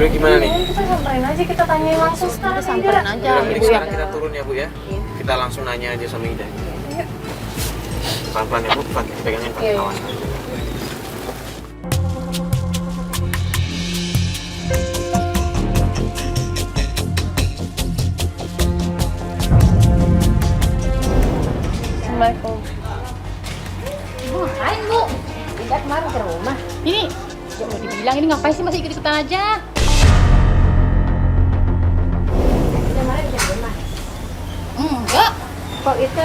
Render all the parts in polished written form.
gimana nih? Kita samperin aja, kita tanyain langsung sekarang. Samperin aja. Mending sekarang kita turun ya Bu ya. Kita langsung nanya aja sama Ida. Pelan-pelan ya Bu, pegangin Pak. Awas. Assalamualaikum. Ngapain Bu? Ida kemarin ke rumah. Ini, ya udah dibilang ini ngapain sih masih ikut-ikutan aja? Kemarin ke rumah. Enggak. Kok itu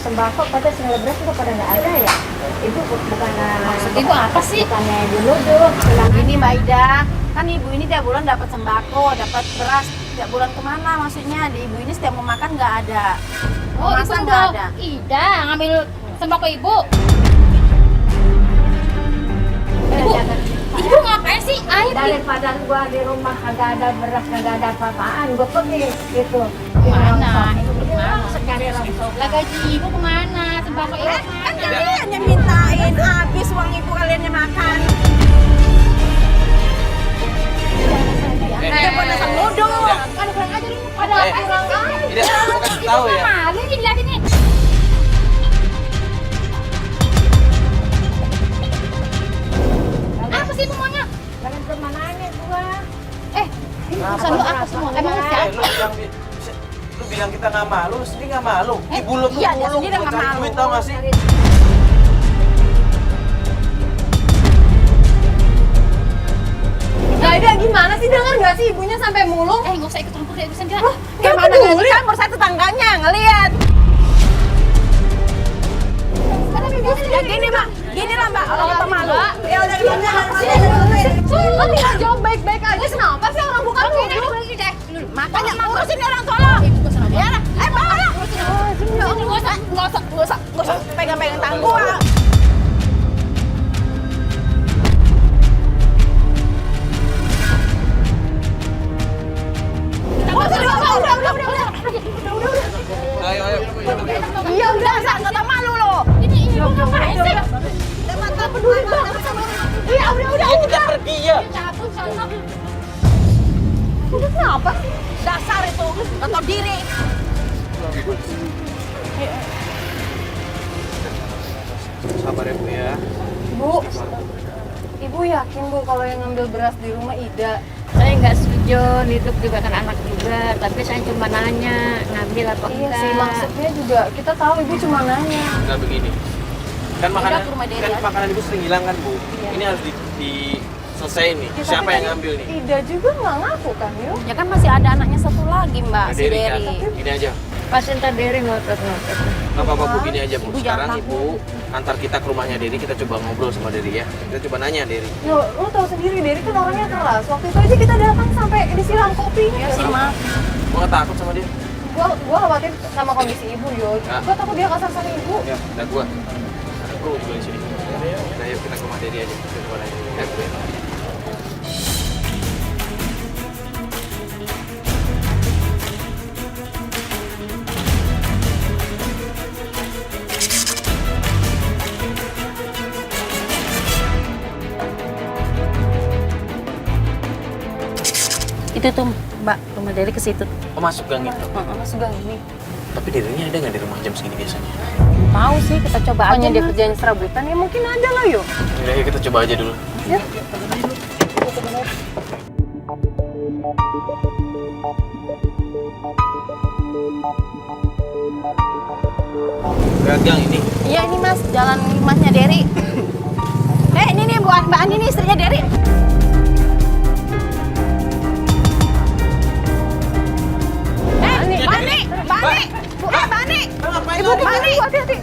sembako pada selebgram juga pada nggak ada ya? Ibu bukan Maksud ibu apa sih? bukannya dulu tuh bilang Gini Mbak Ida, kan ibu ini tiap bulan dapat sembako, dapat beras tiap bulan kemana maksudnya? Di ibu ini setiap mau makan nggak ada. Oh, Mau ibu masak nggak udah. ada. Ida ngambil sembako ibu. Ibu ngapain sih? Air nih. daripada gua di rumah kagak ada beras kagak ada apa-apaan gua pergi gitu. Kemana? Ibu kemana? Sekali langsung. Lah gaji ibu kemana? Sembako ibu Kan kemana? kalian yang mintain habis uang ibu kalian yang makan. Ada pada sang nuduh. Pada kurang ajar ibu. Pada apa kurang ajar? Ida, mau kasih tahu ya. Malu nih dilihat ini. Apa sih ibu maunya? Kalian kemananya gua? Ini urusan lu apa semua? Emang siapa? Lu bilang kita nggak malu, lu sendiri nggak malu. Ibu lu tuh iya, dia mulung sendiri buat nggak cari malu. duit, tau nggak sih? Nah, Ida gimana sih, dengar nggak sih ibunya sampai mulung? Nggak usah ikut campur ya urusan dia. Kayak mana nggak campur saya tetangganya ngelihat. Ya gini Mbak, gini lah Mbak, orang kita malu. Ya udah Lo tinggal jawab baik-baik aja, kenapa sih orang bukan nuduh? makanya ngurusin orang tua lo. Ya lah, bawa lah. Nggak usah pegang-pegang tangan gua. Ayo, ayo. Iya udah, nggak tahu malu lo. Ini ibu ngapain sih? Nggak peduli banget sama orang. Iya udah. Ya kita pergi ya. Cabut sana. Udah kenapa sih? Dasar itu, nggak tahu diri. Sabar ya Bu ya. Bu, Ibu yakin Bu kalau yang ngambil beras di rumah Ida? Saya nggak setuju, hidup juga kan anak juga, tapi saya cuma nanya ngambil apa Iya enggak. sih, maksudnya juga kita tahu Ibu cuma nanya. Enggak begini. Kan makanan, ke rumah Dede kan aja. makanan ibu sering hilang kan Bu. Ini harus selesaiin nih. Ya, Siapa tapi yang tadi ngambil nih? Ida juga nggak ngaku kan, Yuk? Ya kan masih ada anaknya satu lagi Mbak, si Deri kan? Deri. Ini aja. Pas entar Deri ngotot-ngotot. Nggak apa-apa Bu, gini aja Bu. Ibu Sekarang jangan Ibu antar kita ke rumahnya Deri, kita coba ngobrol sama Deri ya. Kita coba nanya Deri. Yo, lo tau sendiri, Deri kan orangnya keras. Waktu itu aja kita datang sampai disiram kopi. Ya sih Mak. Gua nggak takut sama dia. Gua khawatir sama kondisi Ibu, Yo. Ya. Gua takut dia kasar sama Ibu. Ya, ada gua. Aku juga di sini. Nah, yuk kita ke rumah Deri aja. Kita coba nanya. Ya. Itu tuh Mbak, rumah Deri ke situ. Oh, masuk gang itu. Masuk gang ini. Tapi Derinya ada nggak di rumah jam segini biasanya? Tahu sih, kita coba aja. Hanya dia Mas. kerjanya serabutan, ya mungkin ada lah, Yo. Udah, yuk kita coba aja dulu. Ya. Lihat gang ini. Iya ini Mas, jalan rumahnya Deri. Ini nih buat Mbak Andi nih, istrinya Deri. Bani. Ibu, Bani. Hati-hati.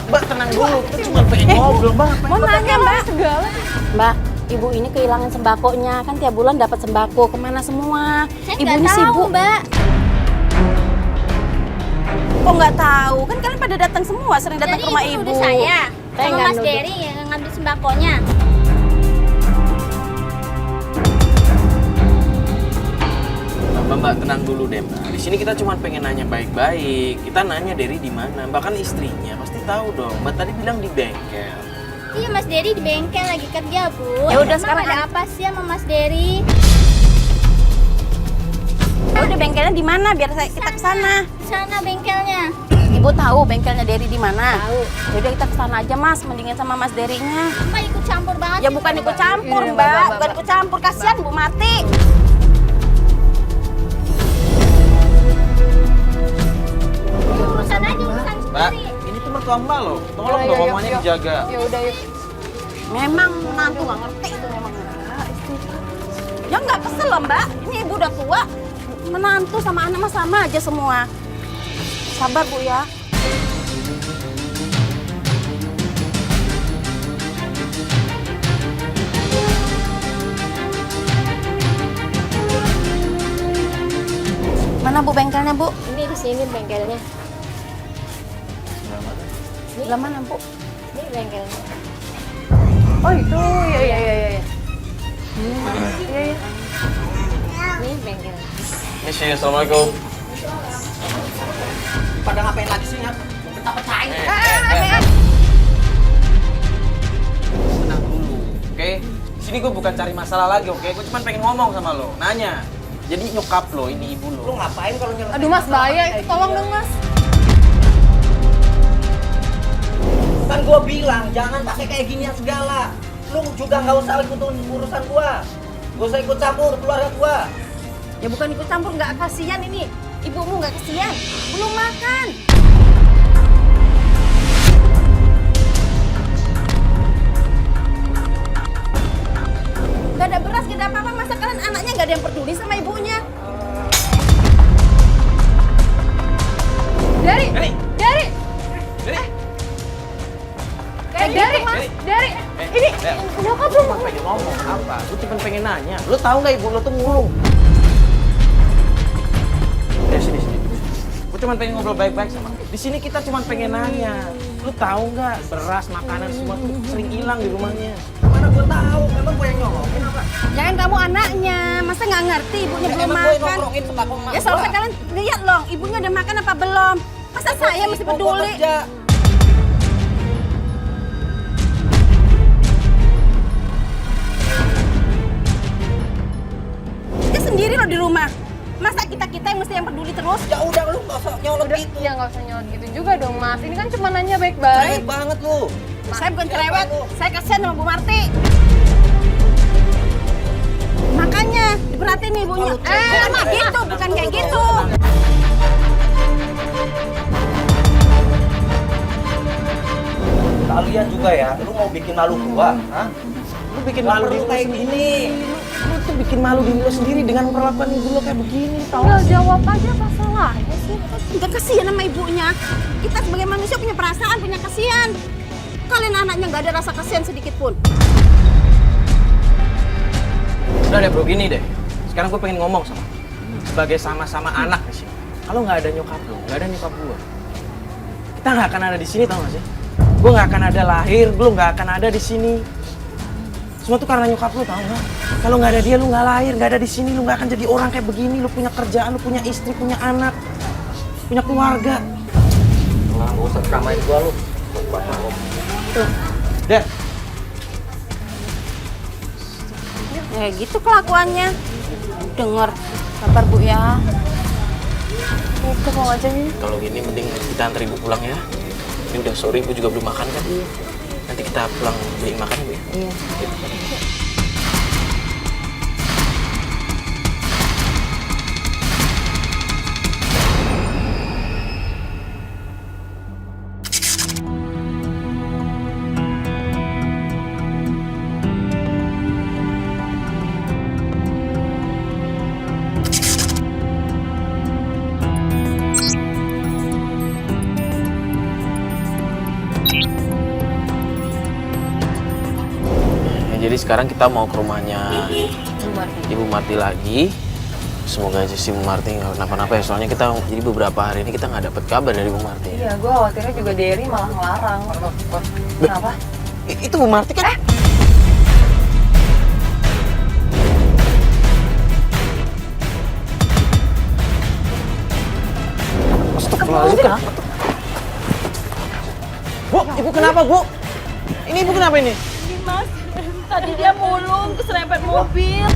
Mbak tenang dulu. Kita cuma pengen ngobrol, Mbak. Mau nanya Mbak. Segala. Mbak, ibu ini kehilangan sembakonya. Kan tiap bulan dapat sembako. Kemana semua? Ibu ini sibuk. Mbak. Kok nggak tahu? Kan kalian pada datang semua, sering datang ke rumah ibu. Nuduh saya Saya sama nggak Mas nuduh. Deri yang ngambil sembakonya. Mbak tenang dulu deh Mbak. Di sini kita cuma pengen nanya baik-baik. Kita nanya Deri di mana. Mbak kan istrinya, pasti tahu dong. Mbak tadi bilang di bengkel. Iya Mas Deri di bengkel lagi kerja Bu. Ya udah, Emang sekarang ada apa sih sama Mas Deri? Udah bengkelnya di mana? Biar kita ke sana. Di sana bengkelnya. Ibu tahu bengkelnya Dery di mana? Tahu. Yaudah kita ke sana aja Mas, mendingan sama Mas Derynya. Mbak ikut campur banget. Ya bukan ikut campur Iya, Mbak, bukan ikut campur, kasihan Bu Marti. Urusan aja urusan Mbak, sendiri. ini tuh mertua Mbak loh. Tolong dong omongannya dijaga. Ya udah yuk. Memang menantu nggak ngerti itu memang. Ya nggak kesel loh Mbak, ini ibu udah tua. Menantu sama anak mah sama aja semua. Sabar Bu ya. Mana Bu bengkelnya Bu? Ini di sini bengkelnya. Sebelah mana Bu? Ini bengkelnya. Oh itu, iya. Iya. Ini bengkelnya. Misi, assalamualaikum. Pada ngapain lagi sih, Nyat? Pecah-pecahin. Tenang dulu, oke? Sini gue bukan cari masalah lagi, oke? Gue cuma pengen ngomong sama lo, nanya. Jadi nyokap lo, ini ibu Lu lo. ngapain kalau nyelesain? Aduh Mas, bahaya itu, tolong dong Mas. Kan gua bilang, jangan pakai kayak ginian segala. Lu juga nggak usah ikut urusan gua. Gak usah ikut campur keluarga gua. Ya bukan ikut campur, nggak kasihan ini. Ibumu nggak kasihan, belum makan. Gak ada beras, gak ada apa-apa, masa kalian anaknya gak ada yang peduli sama ibunya? Dari, Dari. dari, Dari. dari. Ini, nyokap lo pengen ngomong apa? Gue cuma pengen nanya. Lo tahu nggak ibu lo tuh ngulung? Sini. Gue cuma pengen ngobrol baik-baik sama lo. Di sini kita cuma pengen nanya. Lo tahu nggak beras, makanan semua tuh sering hilang di rumahnya. Mana gua tahu, memang gua yang nyolongin apa? Jangan kamu anaknya, masa nggak ngerti ibunya belum Emang gua yang makan? nongkrongin sembako emak Ya seharusnya kalian lihat loh, ibunya udah makan apa belum? Masa saya mesti Gua peduli? kerja. Dia sendiri loh di rumah. Masa kita yang mesti yang peduli terus? Ya udah lu nggak usah nyolot Udah, gitu. ya nggak usah nyolot gitu juga dong Mas. Ini kan cuma nanya Baik baik-baik. banget lu. Saya bukan cerewet, saya kasihan sama Bu Marti. Makanya diperhatiin nih ibunya. Mah gitu, bukan kayak gitu. Kalian juga ya, lu mau bikin malu gua, hah? Lu bikin malu diri Perlu lo kayak sendiri. gini. Lu tuh bikin malu diri lo sendiri dengan perlakuan ibu lo kayak begini, tau? Tinggal jawab aja masalahnya sih. Udah kasihan sama ibunya. Kita sebagai manusia punya perasaan, punya kasihan. Kalian anaknya nggak ada rasa kasihan sedikit pun. Udah deh bro, gini deh. Sekarang gue pengen ngomong sama lo. Sebagai sama-sama anak di sini. Kalau nggak ada nyokap lo, nggak ada nyokap gue, kita nggak akan ada di sini, tau gak sih? Gue nggak akan ada lahir, lo nggak akan ada di sini. Semua tuh karena nyokap lo, tau nggak? Kalau nggak ada dia, lo nggak lahir, nggak ada di sini, lo nggak akan jadi orang kayak begini. Lo punya kerjaan, lo punya istri, punya anak, punya keluarga. Nah, gak usah keramain gua lu. Dan Ya gitu kelakuannya. Dengar, sabar Bu ya. Itu mau aja nih. kalau gini mending kita antar ibu pulang ya. Ini udah sore, ibu juga belum makan kan? Nanti kita pulang beli makan ibu ya. Iya. Ya, jadi sekarang kita mau ke rumahnya Ibu Marti lagi. Semoga aja si Ibu Marti nggak kenapa-napa ya. Soalnya kita jadi beberapa hari ini kita nggak dapet kabar dari Ibu Marti. Iya, gue khawatirnya juga Dery malah ngelarang. Kenapa? Itu Bu Marti kan? Astagfirullahaladzim, kenapa tuh? Bu, ibu kenapa bu? Ini ibu kenapa ini? Mas, tadi dia mulung keserempet mobil.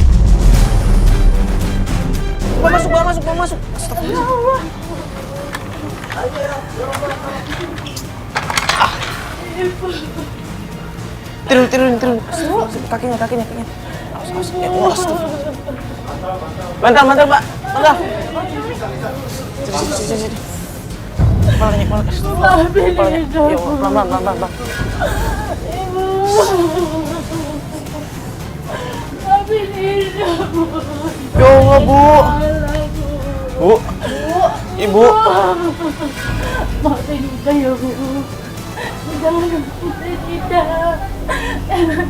Bawa masuk. Astagfirullah. Turun. Kakinya. Awas. Ya Allah, astagfirullah. Bantal, Pak. Bantal. Sini. Kepalanya. Kepalanya. Ya Allah, pelan. Ya Allah, Bu. Ibu. Maafin Ida ya, Bu. Jangan pisahin Ida.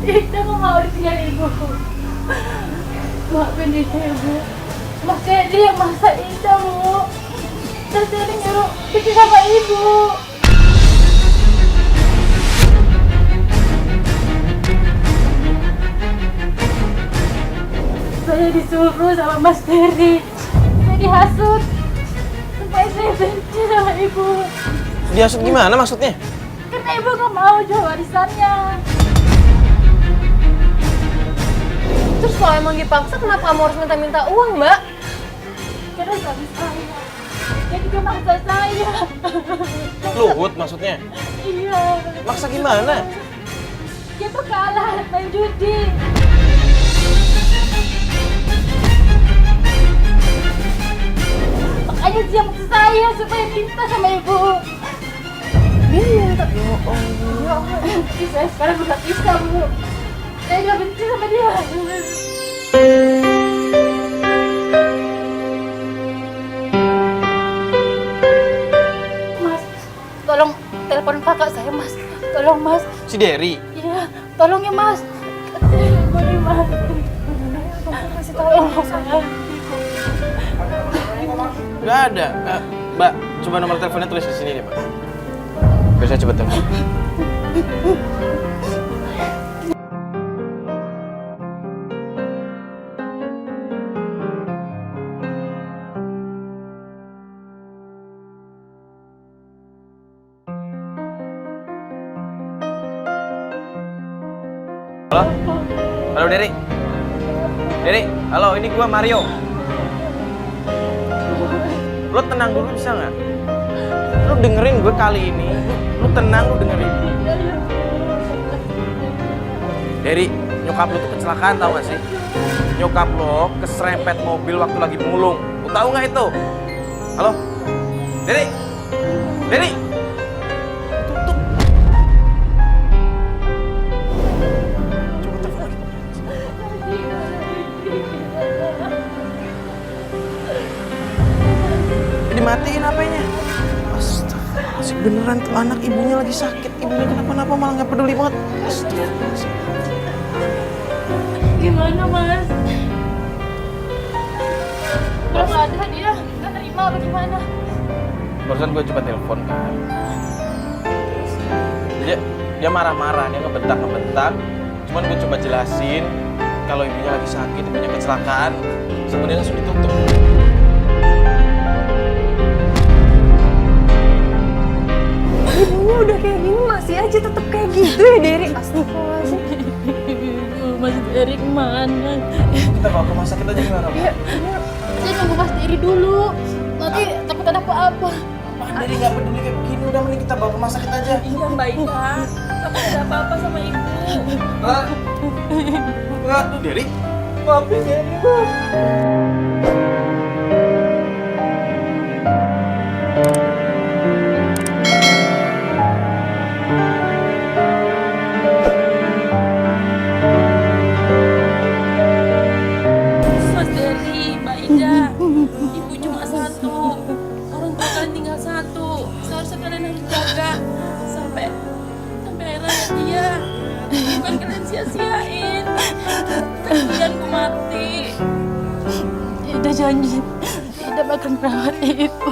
Ida nggak mau ditinggalin Ibu. Maafin Ida ya, Bu. Mas Dedi yang masak Ida, Bu. Dan Dedi nyuruh Kiki sama Ibu. Saya disuruh sama Mas Terry. Saya dihasut supaya saya benci sama Ibu. Dihasut gimana maksudnya? Karena Ibu nggak mau jual warisannya. Terus kalau emang dipaksa, kenapa kamu harus minta uang, Mbak? Karena suami saya. Dia juga maksa saya. Luhut maksudnya? Iya. Maksa gimana? Dia tuh kalah main judi. Makanya dia maksa saya supaya minta sama Ibu. Dia minta. Ya Allah, saya sekarang udah bisa, Bu. Saya udah benci sama dia. Mas, tolong telepon kakak saya, Mas. Tolong, Mas. Si Derry. Iya, tolong ya, Mas. Boleh, Mas. Kasih tolong saya. Gak ada. Mbak, coba nomor teleponnya tulis di sini deh, Mbak. Biar saya coba telepon. Halo Derry. Halo, ini gua Mario. Lo tenang dulu bisa nggak? Lo dengerin gue kali ini. Lo tenang, lo dengerin. Derry, nyokap lo tuh kecelakaan tau gak sih? Nyokap lo keserempet mobil waktu lagi mulung. Lo tahu nggak itu? Halo, Derry. Tutup. Coba telepon lagi. Dimatiin HP-nya. Astagfirullahaladzim, beneran tuh anak ibunya lagi sakit. Ibunya kenapa-napa malah nggak peduli banget. Astagfirullahaladzim. Gimana, Mas? Kalau nggak ada dia nggak terima apa gimana? Barusan gue coba telepon kan. Dia marah-marah, dia ngebentak. Cuman gue coba jelasin kalau ibunya lagi sakit, ibunya kecelakaan. Sebenarnya langsung ditutup. Ibunya udah kayak gini, masih aja tetap kayak gitu ya, Derry. Astagfirullahaladzim. Mas Derry kemana? Kita bawa ke rumah sakit aja gimana, Pak? Iya, saya nunggu Mas Derry dulu. Nanti takut ada apa-apa. Apaan Derry nggak peduli kayak begini, udah mending kita bawa ke rumah sakit aja. Iya, Mbak Ida. Takut ada apa-apa sama Ibu. Enggak, Derry. Maafin Derry, Bang. Mas Derry, Mbak Ida. Ibu cuma satu. Orang tua kalian tinggal satu. Seharusnya kalian harus jaga sampai akhir hayat dia. Bukan kalian sia-siain. Kalian ku mati. Ida janji, Ida bakal merawat Ibu.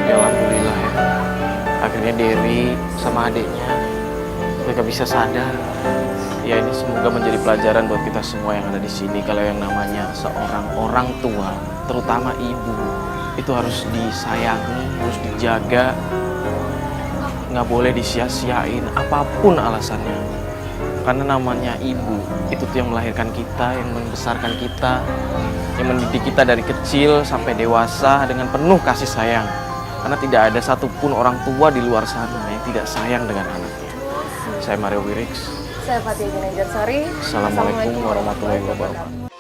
Ya alhamdulillah ya. Akhirnya Derry sama adiknya, mereka bisa sadar. Ya ini semoga menjadi pelajaran buat kita semua yang ada di sini. Kalau yang namanya seorang orang tua, terutama ibu, itu harus disayangi, harus dijaga, nggak boleh disia-siain apapun alasannya. Karena namanya ibu, itu tuh yang melahirkan kita, yang membesarkan kita, yang mendidik kita dari kecil sampai dewasa dengan penuh kasih sayang. Karena tidak ada satupun orang tua di luar sana yang tidak sayang dengan anaknya. Saya Mario Wirix. Saya Fatia Ginanjarsari. Assalamualaikum warahmatullahi wabarakatuh.